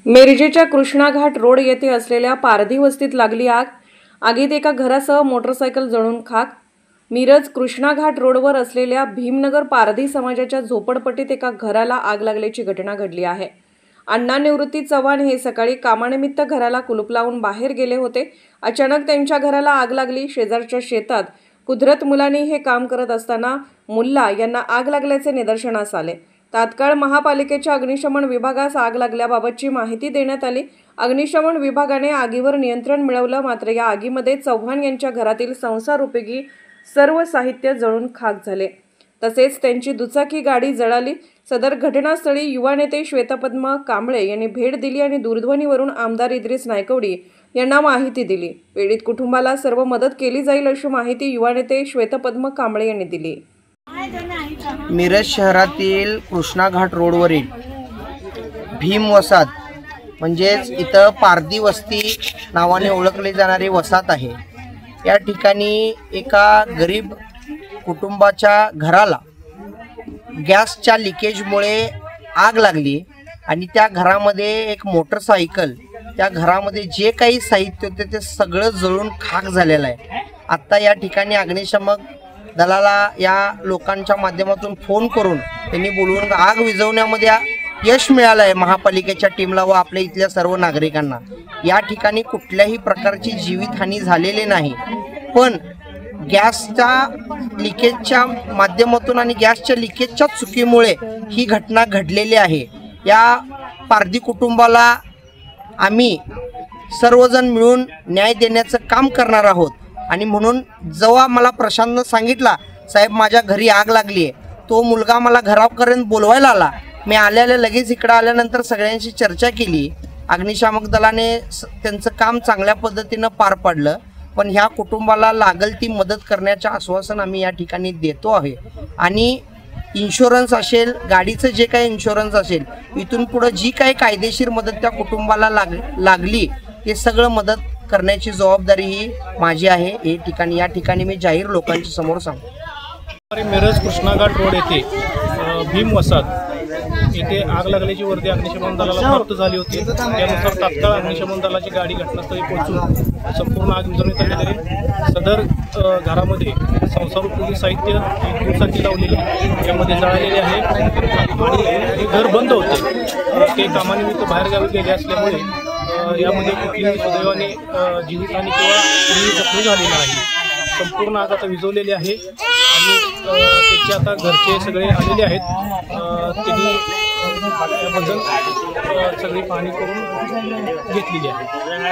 मिरजेच्या कृष्णा घाट रोड येथे असलेल्या पारधी वस्तीत लागली आग। आगीत एका घरासह मोटरसायकल जळून खाक। मिरज कृष्णा घाट रोडवर असलेल्या भीमनगर पारधी समाजाच्या झोपडपट्टीत एका घराला आग लागल्याची घटना घडली आहे। अण्णा निवृत्ती चव्हाण हे सकाळी कामानिमित्त घराला कुलूप लावून बाहेर गेले होते। अचानक त्यांच्या घराला आग लागली। शेजारच्या शेतात कुदरत मुलांनी हे काम करत असताना मुल्ला यांना आग लागल्याचे निदर्शनास आले। तात्काळ महापालिकेच्या अग्निशमन विभागास आग लागल्याबाबतची माहिती देण्यात आली। अग्निशमन विभागाने आगीवर नियंत्रण मिळवलं, मात्र या आगीमध्ये चव्हाण यांच्या घरातील संसारोपयोगी सर्व साहित्य जळून खाक झाले, तसेच त्यांची दुचाकी गाडी जळाली। सदर घटनास्थळी युवा नेते श्वेतपद्म कांबळे यांनी भेट दिली आणि दूरध्वनीवरून आमदार इद्रिस नायकवडी यांना माहिती दिली। पीडित कुटुंबाला सर्व मदत केली जाईल अशी माहिती युवा नेते श्वेतपद्म कांबळे यांनी दिली। मिरज शहरातील कृष्णा घाट रोडवरील भीम वसाहत म्हणजेच इथं पारधी वस्ती नावाने ओळखली जाणारी वसाहत आहे। या ठिकाणी एका गरीब कुटुंबाच्या घराला गॅसच्या लिकेजमुळे आग लागली आणि त्या घरामध्ये एक मोटरसायकल, त्या घरामध्ये जे काही साहित्य होते ते सगळं जळून खाक झालेलं आहे। आत्ता या ठिकाणी अग्निशमक दलाला या लोकांच्या माध्यमातून फोन करून त्यांनी बोलवून आग विझवण्यामध्ये यश मिळालं आहे महापालिकेच्या टीमला व आपल्या इथल्या सर्व नागरिकांना। या ठिकाणी कुठल्याही प्रकारची जीवितहानी झालेली नाही, पण गॅसच्या लिकेजच्या माध्यमातून आणि गॅसच्या लिकेजच्या चुकीमुळे ही घटना घडलेली आहे। या पारधी कुटुंबाला आम्ही सर्वजण मिळून न्याय देण्याचं काम करणार आहोत आणि म्हणून जेव्हा मला प्रशांतनं सांगितला, साहेब माझ्या घरी आग लागली आहे, तो मुलगा मला घरापर्यंत बोलवायला आला। मी आल्याला लगेच इकडे आल्यानंतर सगळ्यांशी चर्चा केली। अग्निशामक दलाने त्यांचं काम चांगल्या पद्धतीनं पार पाडलं, पण ह्या कुटुंबाला लागल ती मदत करण्याचं आश्वासन आम्ही या ठिकाणी देतो आहे। आणि इन्शुरन्स असेल, गाडीचं जे काही इन्शुरन्स असेल, इथून पुढे जी काही कायदेशीर मदत त्या कुटुंबाला लागली ते सगळं मदत करण्याची जबाबदारी ही माझी आहे। या ठिकाणी मी जाहीर लोकांच्या समोर सांगतो। मिरज कृष्णा घाट रोड येथे भीम वसाहत येथे आग लागल्याची वर्दी अग्निशमन दलाला प्राप्त झाली होती। त्यानुसार तात्काळ अग्निशमन दलाची गाडी घटनास्थळी पोहोचून संपूर्ण आग विझवण्यात आली आहे। सदर घरामध्ये संसारोपयोगी साहित्य दुचाकी लावलेली यामध्ये जळालेले आहे आणि हे घर बंद होते। ते कामानिमित्त बाहेरगावी गेले असल्यामुळे यामध्ये कुठलीही सुदैवाने जीवितहानी किंवा कुणीही जखमी झालेली नाही। संपूर्ण आग आता विझवलेली आहे आणि त्याचे आता घरचे सगळे आलेले आहेत। त्यांनी याबद्दल सगळी पाहणी करून घेतलेली आहे।